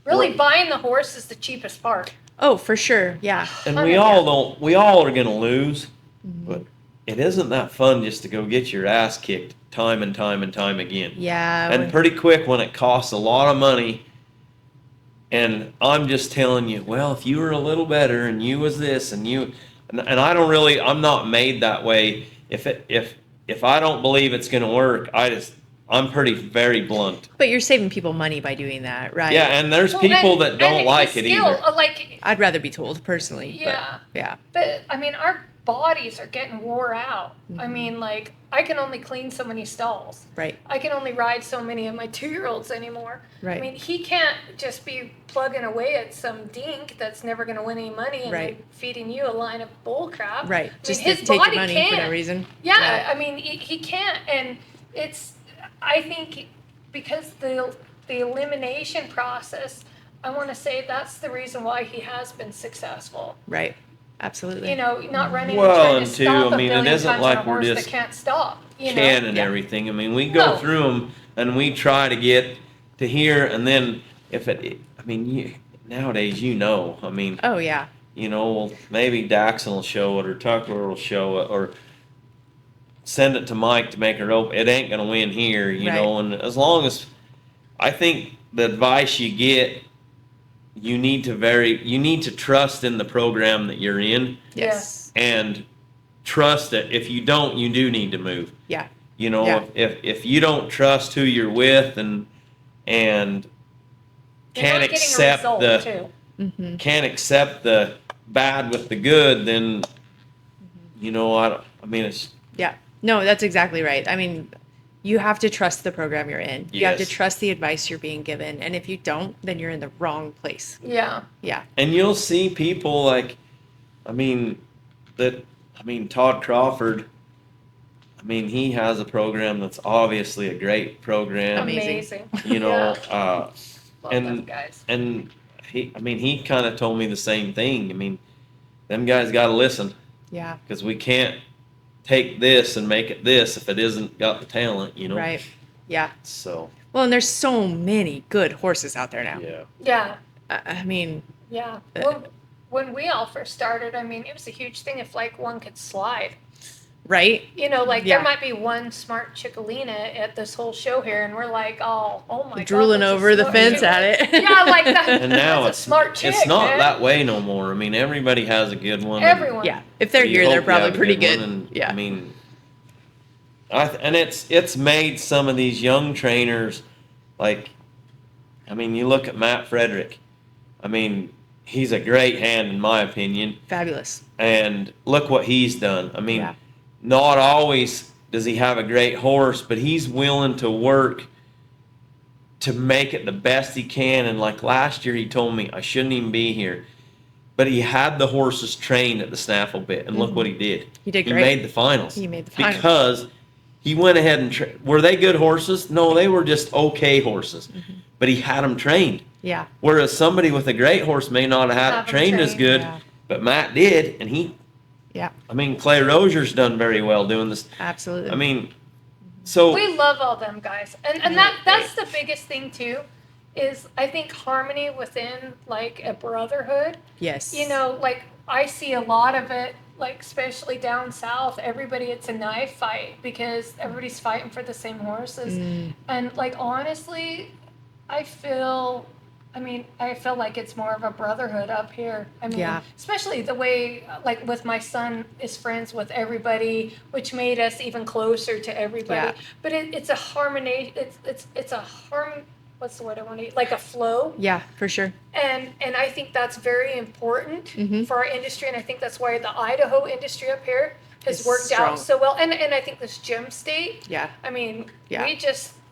Really, Well- buying the horse is the cheapest part. Oh, for sure. Yeah. And 100, we yeah. all don't. We all are gonna lose, Mm-hmm. but it isn't that fun just to go get your ass kicked time and time and time again. Yeah. And pretty quick when it costs a lot of money. And I'm just telling you, well, if you were a little better and you was this and you, and I don't really, I'm not made that way. If I don't believe it's going to work, I'm pretty very blunt. But you're saving people money by doing that, right? Yeah. And there's Well, people and- that don't and like the it skill, either. Like, I'd rather be told personally. yeah. But yeah. But I mean, our bodies are getting wore out. I Mm-hmm. mean, like, I can only clean so many stalls. Right. I can only ride so many of my 2-year-olds anymore. Right. I mean, he can't just be plugging away at some dink that's never going to win any money and Right. then feeding you a line of bull crap. Right. I Just mean, to his take your body money can't. for no reason. Yeah, I mean, he can't, and it's. I think because the elimination process, I want to say that's the reason why he has been successful. Right. Absolutely. You know, not running Well, and trying and to too, stop I a mean, it billion isn't times like on a we're horse just that can't stop. You know, Can and Yeah. everything. I mean, we go No. through them and we try to get to here, and then I mean, nowadays, I mean, Oh yeah. well, maybe Daxon will show it, or Tucker will show it, or send it to Mike to make her open. It ain't gonna win here, Right. and as long as, I think the advice you get, you need to trust in the program that you're in, Yes. and trust that if you don't, you do need to move. Yeah. Yeah. If you don't trust who you're with and You're can't not getting a accept result, the too. Mm-hmm. can't accept the bad with the good, then I mean it's Yeah. No, that's exactly right. I mean, you have to trust the program you're in. You have to Yes. trust the advice you're being given. And if you don't, then you're in the wrong place. Yeah. Yeah. and you'll see people like Todd Crawford. I mean, he has a program that's obviously a great program. Amazing. Yeah. Love and- those guys. And he kind of told me the same thing. I mean, them guys got to listen, Yeah. because we can't take this and make it this if it isn't got the talent, Right. Yeah. So, Well, and there's so many good horses out there now. yeah. Yeah. I mean, Yeah. Well, when we all first started, I mean, it was a huge thing if like one could slide. right? Like Yeah. there might be one smart Chickalina at this whole show here, and we're like, oh my god, Drooling that's a over the smart fence chick. at it. Yeah, like that. And now that's a smart chick. it's not man. that way no more. I mean, everybody has a good one. Everyone. Yeah. If they're You here, hope they're you probably have a pretty one, good. and, Yeah. I mean, and it's made some of these young trainers, like, I mean, you look at Matt Frederick. I mean, he's a great hand in my opinion. Fabulous. And look what he's done. I mean, Yeah. not always does he have a great horse, but he's willing to work to make it the best he can. And like last year, he told me I shouldn't even be here, but he had the horses trained at the snaffle bit, and look what he did. He did He great. made the finals. He made the finals. Because he went ahead and were they good horses? No, they were just okay horses, but he had them trained. Yeah. Whereas somebody with a great horse may not have had Have it 'em trained as trained, good, yeah. but Matt did, and he. Yeah. I mean, Clay Rozier's done very well doing this. Absolutely. I mean, so We love all them guys, and that's the biggest thing too, is I think harmony within like a brotherhood. yes. You know, like I see a lot of it, like especially down south. Everybody, it's a knife fight because everybody's fighting for the same horses, and like honestly, I feel like it's more of a brotherhood up here. I mean, Yeah. especially the way, like, with my son is friends with everybody, which made us even closer to everybody. Yeah. But it's a harmony. It's a what's the word I want to use? Like a flow. Yeah, for sure. And I think that's very important Mhm. for our industry, and I think that's why the Idaho industry up here has Is worked strong. out so well. And I think this gem state. Yeah. I mean, Yeah.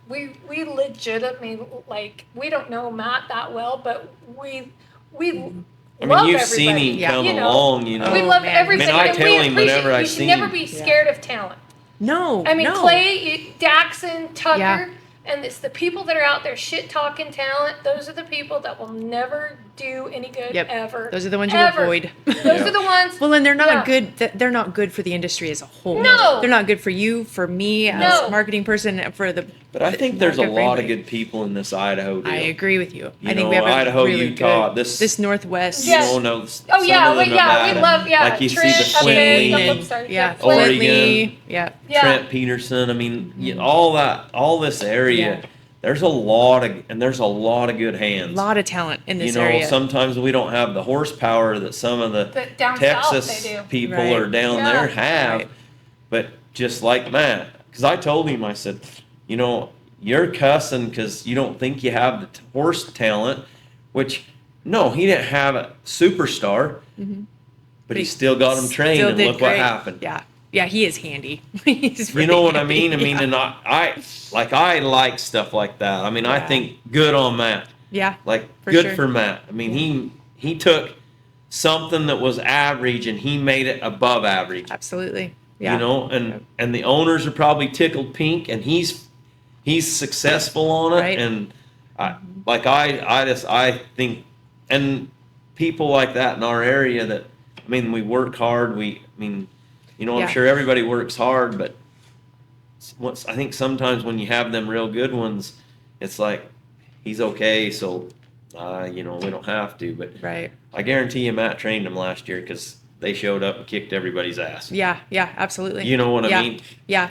we legitimately, like, we don't know Matt that well, but we I mean, love you've everybody. seen him Yeah. come You know, along, you know. We Oh, love man. everybody. I mean, I and tell we him appreciate- whenever I you should see never him. be Yeah. scared of talent. No. I mean, no. Clay, Daxon, Tucker, Yeah. and it's the people that are out there shit talking talent. Those are the people that will never do any good Yep. ever. Those are the ones you Ever. avoid. Those Yeah. are the ones. Well, and they're not Yeah. good. They're not good for the industry as a whole. No. They're not good for you, for me as No. a marketing person, for the. But I think there's a not good for lot of anybody. good people in this Idaho deal. I agree with you. You I think know, we have a Idaho, really Utah, good, this- Northwest. You Yes. know, no, Oh some yeah, of the we Nevada, love like you Trent, see the up there, Flintley, oops, sorry. Yeah, Oregon. Flintley. Yeah. Yeah. Trent Peterson. I mean, all this area. Yeah. There's a lot of good hands. A lot of talent in You this know, area. sometimes we don't have the horsepower that some of the But down Texas south they do. people Right. are down Yeah. there have. Right. But just like Matt, because I told him, I said, you know, you're cussing because you don't think you have the horse talent, which, no, he didn't have a superstar, but he still got him trained, Still and did look what great. happened. Yeah. Yeah, he is handy. He's You know really what I handy. mean? I mean, Yeah. and I like stuff like that. I mean, I Yeah. think good on Matt. Yeah. Like For good sure. for Matt. I mean, he took something that was average and he made it above average. Absolutely. Yeah. You know, and the owners are probably tickled pink, and he's successful on it. Right. And I think, and people like that in our area that, I mean, we work hard. I'm Yeah. sure everybody works hard, but I think sometimes when you have them real good ones, it's like he's okay, so we don't have to. But Right. I guarantee you, Matt trained them last year because they showed up and kicked everybody's ass. Yeah. Yeah. Absolutely. You know what Yeah. I mean? Yeah.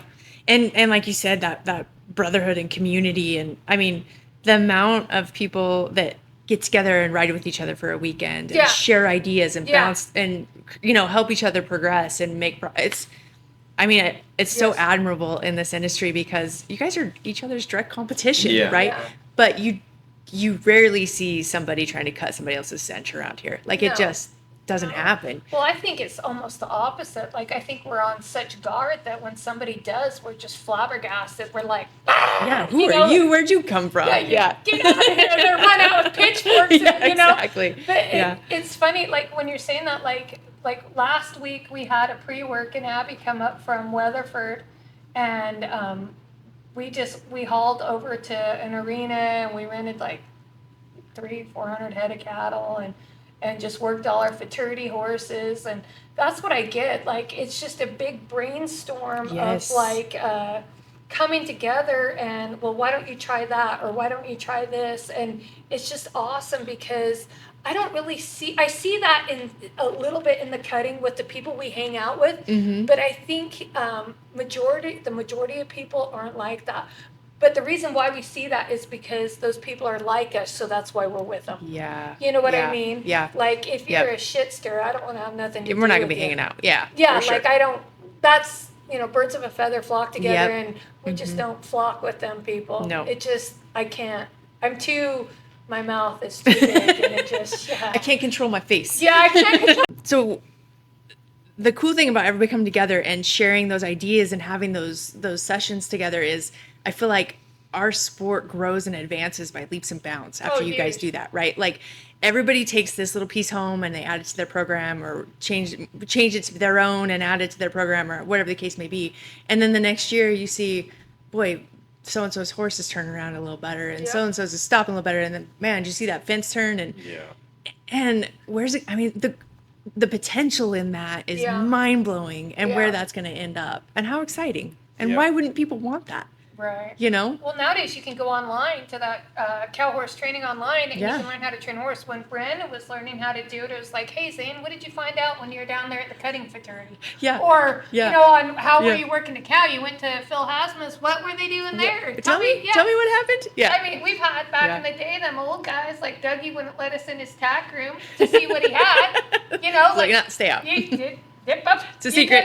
And like you said, that brotherhood and community, and I mean, the amount of people that get together and ride with each other for a weekend and Yeah. share ideas and Yeah. bounce and help each other progress and make it's so Yes. admirable in this industry because you guys are each other's direct competition, Yeah. right? Yeah. But you rarely see somebody trying to cut somebody else's cinch around here. Like No. it just doesn't happen. Well, I think it's almost the opposite. Like, I think we're on such guard that when somebody does, we're just flabbergasted. We're like, ah! Yeah, who You are know? you? Where'd you come from? Yeah, get out of here. They're run out with pitchforks, Yeah, and, exactly. But Yeah. it's funny, like, when you're saying that, like last week we had a pre-work and Abby come up from Weatherford, and we hauled over to an arena and we rented like 300-400 head of cattle and just worked all our futurity horses, and that's what I get. Like, it's just a big brainstorm Yes. of like coming together and, well, why don't you try that, or why don't you try this? And it's just awesome because I see that in a little bit in the cutting with the people we hang out with, Mhm. but I think the majority of people aren't like that. But the reason why we see that is because those people are like us, so that's why we're with them. Yeah. You know what Yeah. I mean? Yeah. Like, if you're Yep. a shit stirrer, I don't want to have nothing to do We're not gonna with be you. hanging out. Yeah. Yeah, for sure. like, I don't. That's, birds of a feather flock together, Yep. and we just don't flock with them people. No. It just, I can't. I'm too my mouth is too big and it just, yeah. I can't control my face. Yeah, I can't control. So the cool thing about everybody coming together and sharing those ideas and having those sessions together is I feel like our sport grows and advances by leaps and bounds after you guys do that, right? Like everybody takes this little piece home and they add it to their program or change it to their own and add it to their program or whatever the case may be. And then the next year you see, boy, so-and-so's horse is turning around a little better and so-and-so's is stopping a little better. And then, man, did you see that fence turn? And where's it? I mean, the potential in that is mind-blowing and where that's going to end up and how exciting. And why wouldn't people want that? Right. You know? Well, nowadays you can go online to that cow horse training online and you can learn how to train a horse. When Brandon was learning how to do it, it was like, hey, Zane, what did you find out when you were down there at the cutting fraternity? Yeah. Or, you know, on how were you working a cow? You went to Phil Hasma's. What were they doing there? Tell me what happened. Yeah. I mean, we've had back in the day, them old guys, like Dougie wouldn't let us in his tack room to see what he had. You know, like not stay out. It's a secret.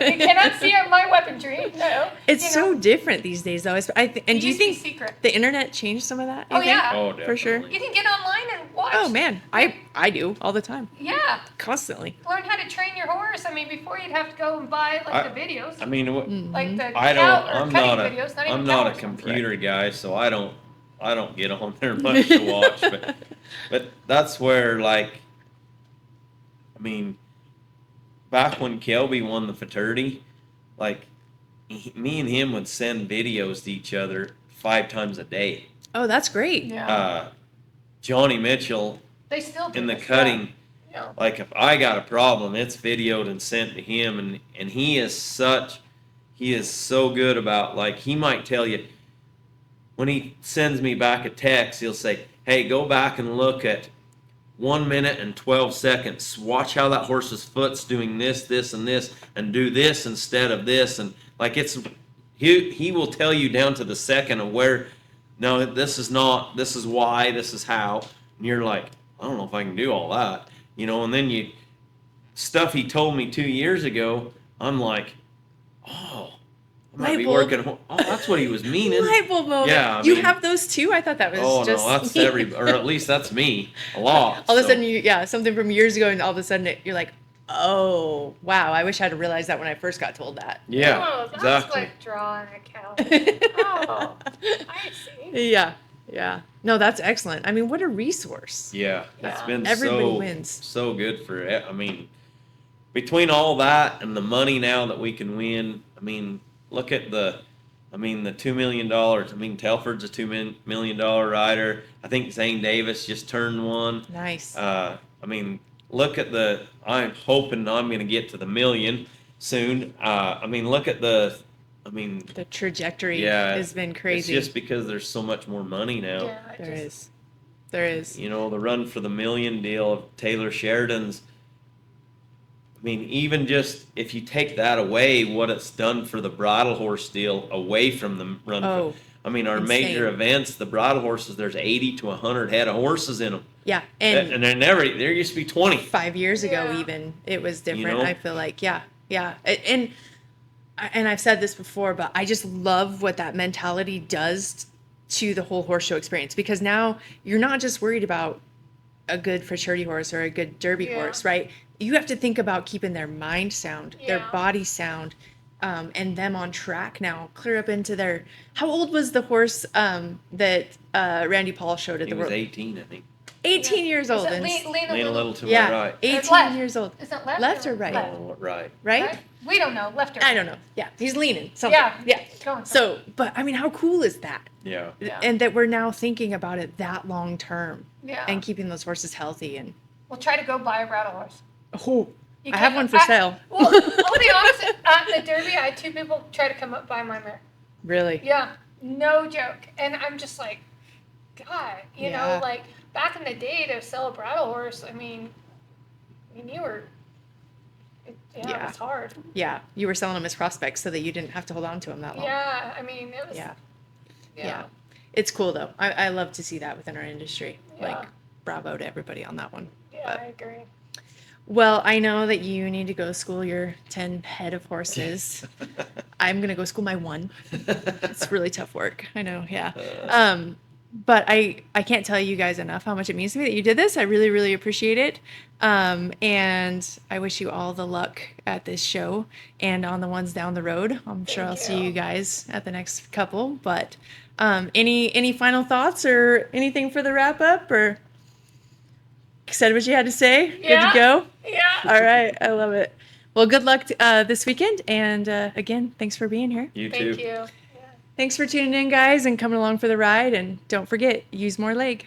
You cannot see my weaponry. No. It's so different these days, though. And do you think secret. The internet changed some of that? Oh, yeah. Oh, definitely. For sure. You can get online and watch. Oh, man. I do all the time. Yeah. Constantly. Learn how to train your horse. I mean, before you'd have to go and buy the videos. I mean, like the I'm videos, not a computer guy, so I don't get on there much to watch. But that's where, like, I mean, back when Kelby won the fraternity, like, me and him would send videos to each other 5 times a day. Oh, that's great. Yeah. Johnny Mitchell, they still do in the this, cutting, yeah. like, if I got a problem, it's videoed and sent to him, and he is so good about, like, he might tell you, when he sends me back a text, he'll say, hey, go back and look at 1 minute and 12 seconds. Watch how that horse's foot's doing this, this, and this, and do this instead of this. And like he will tell you down to the second of where, no, this is not, this is why, this is how. And you're like, I don't know if I can do all that, you know. And then stuff he told me 2 years ago, I'm like, oh, I might be working. Oh, that's what he was meaning. Light bulb moment. Yeah, I you mean, have those too? I thought that was just. Oh no, that's or at least that's me a lot. All of a sudden, something from years ago, and all of a sudden you're like, oh wow, I wish I'd have realized that when I first got told that. Yeah, oh, that's exactly. like drawing a cow. Oh, I see. Yeah. No, that's excellent. I mean, what a resource. Yeah, it's been everybody wins. So good for it. I mean, between all that and the money now that we can win, I mean. Look at the $2 million. I mean, Telford's a $2 million rider. I think Zane Davis just turned one. Nice. I mean, look at I'm hoping I'm going to get to the million soon. I mean, look at the trajectory has been crazy. It's just because there's so much more money now. Yeah, there is. You know, the run for the million deal of Taylor Sheridan's. I mean, even just if you take that away, what it's done for the bridle horse deal away from the run. Oh, I mean, our major events, the bridle horses, there's 80 to 100 head of horses in them. Yeah. And there used to be 20. 5 years ago, even, it was different. You know? I feel like, yeah. And I've said this before, but I just love what that mentality does to the whole horse show experience, because now you're not just worried about a good fraternity horse or a good derby horse, right? You have to think about keeping their mind sound, their body sound, and them on track now, clear up into their... How old was the horse that Randy Paul showed at the World? He was 18, I think. 18 years old. Lean a little to my right. 18 years old. Is it left? Left or right? Oh, right. Right? We don't know. Left or right? I don't know. Yeah, he's leaning. Something. Yeah. So, but I mean, how cool is that? Yeah. And that we're now thinking about it that long term. Yeah. And keeping those horses healthy. And we'll try to go buy a bridle horse. Oh, I have one for sale. Well, I'll be honest. At the Derby, I had 2 people try to come up by my mare. Really? Yeah. No joke. And I'm just like, God, you know, like back in the day to sell a bridle horse, I mean you were, it was hard. Yeah. You were selling them as prospects so that you didn't have to hold on to them that long. Yeah. I mean, it was. Yeah. It's cool though. I love to see that within our industry. Yeah. Like, bravo to everybody on that one. Yeah, I agree. Well, I know that you need to go school your 10 head of horses. I'm going to go school my 1. It's really tough work. I know, yeah. but I can't tell you guys enough how much it means to me that you did this. I really, really appreciate it. And I wish you all the luck at this show and on the ones down the road. I'm sure I'll see you guys at the next couple. But any final thoughts or anything for the wrap up, or said what you had to say? Good to go? Yeah. All right. I love it. Well, good luck this weekend. And again, thanks for being here. You too. Thank you. Thanks for tuning in, guys, and coming along for the ride. And don't forget, use more leg.